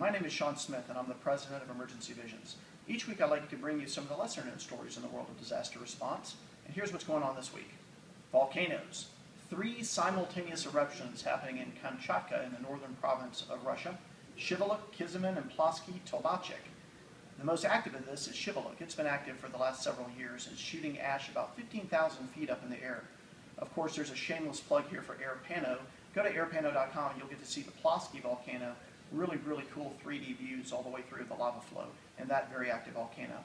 My name is Shawn Smith, and I'm the president of Emergency Visions. Each week I like to bring you some of the lesser-known stories in the world of disaster response. And here's what's going on this week. Volcanoes. 3 simultaneous eruptions happening in Kamchatka in the northern province of Russia. Shivoluk, Kizimin, and Ploski Tolbachik. The most active of this is Shivoluk. It's been active for the last several years. It's shooting ash about 15,000 feet up in the air. Of course, there's a shameless plug here for Airpano. Go to airpano.com and you'll get to see the Ploski volcano. Really cool 3D views all the way through the lava flow and that very active volcano.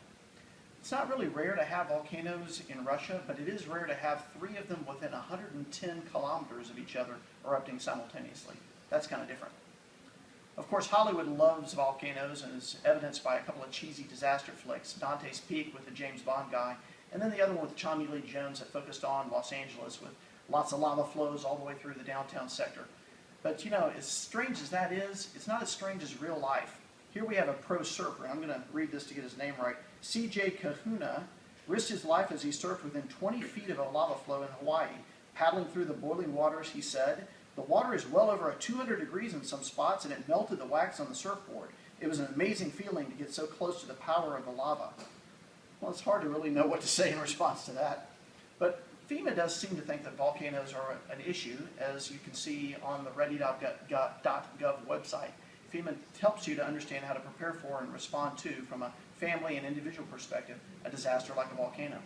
It's not really rare to have volcanoes in Russia, but it is rare to have 3 of them within 110 kilometers of each other erupting simultaneously. That's kind of different. Of course, Hollywood loves volcanoes and is evidenced by a couple of cheesy disaster flicks, Dante's Peak with the James Bond guy, and then the other one with Tommy Lee Jones that focused on Los Angeles with lots of lava flows all the way through the downtown sector. But you know, as strange as that is, it's not as strange as real life. Here we have a pro surfer, and I'm going to read this to get his name right. C.J. Kahuna risked his life as he surfed within 20 feet of a lava flow in Hawaii. Paddling through the boiling waters, he said, "The water is well over 200 degrees in some spots, and it melted the wax on the surfboard. It was an amazing feeling to get so close to the power of the lava." Well, it's hard to really know what to say in response to that. But FEMA does seem to think that volcanoes are an issue, as you can see on the ready.gov website. FEMA helps you to understand how to prepare for and respond to, from a family and individual perspective, a disaster like a volcano.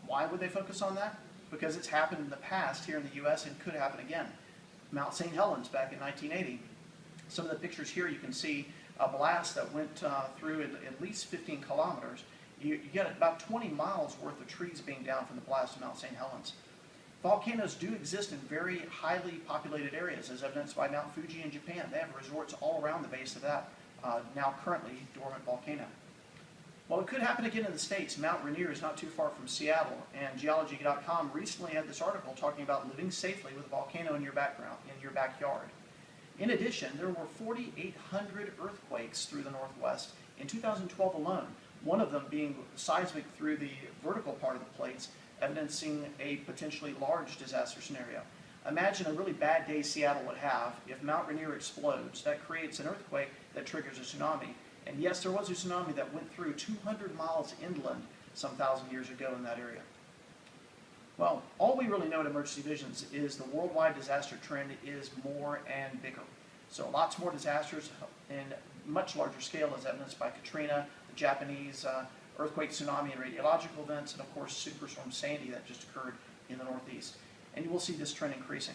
Why would they focus on that? Because it's happened in the past here in the U.S. and could happen again. Mount St Helens back in 1980. Some of the pictures here you can see a blast that went through at least 15 kilometers. You get about 20 miles worth of trees being down from the blast of Mount St Helens. Volcanoes do exist in very highly populated areas, as evidenced by Mount Fuji in Japan. They have resorts all around the base of that, now currently dormant volcano. Well, it could happen again in the States. Mount Rainier is not too far from Seattle, and Geology.com recently had this article talking about living safely with a volcano in your backyard. In addition, there were 4,800 earthquakes through the Northwest in 2012 alone, one of them being seismic through the vertical part of the plates, evidencing a potentially large disaster scenario. Imagine a really bad day Seattle would have if Mount Rainier explodes. That creates an earthquake that triggers a tsunami. And yes, there was a tsunami that went through 200 miles inland some 1,000 years ago in that area. Well, all we really know at Emergency Visions is the worldwide disaster trend is more and bigger. So lots more disasters in much larger scale, as evidenced by Katrina, the Japanese earthquake, tsunami, and radiological events, and of course Superstorm Sandy that just occurred in the Northeast. And you will see this trend increasing.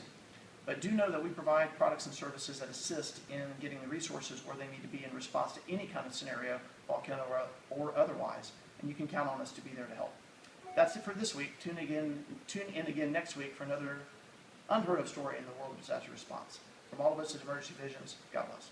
But do know that we provide products and services that assist in getting the resources where they need to be in response to any kind of scenario, volcano or otherwise. And you can count on us to be there to help. That's it for this week. Tune in again next week for another unheard of story in the world of disaster response. From all of us at Emergency Visions, God bless.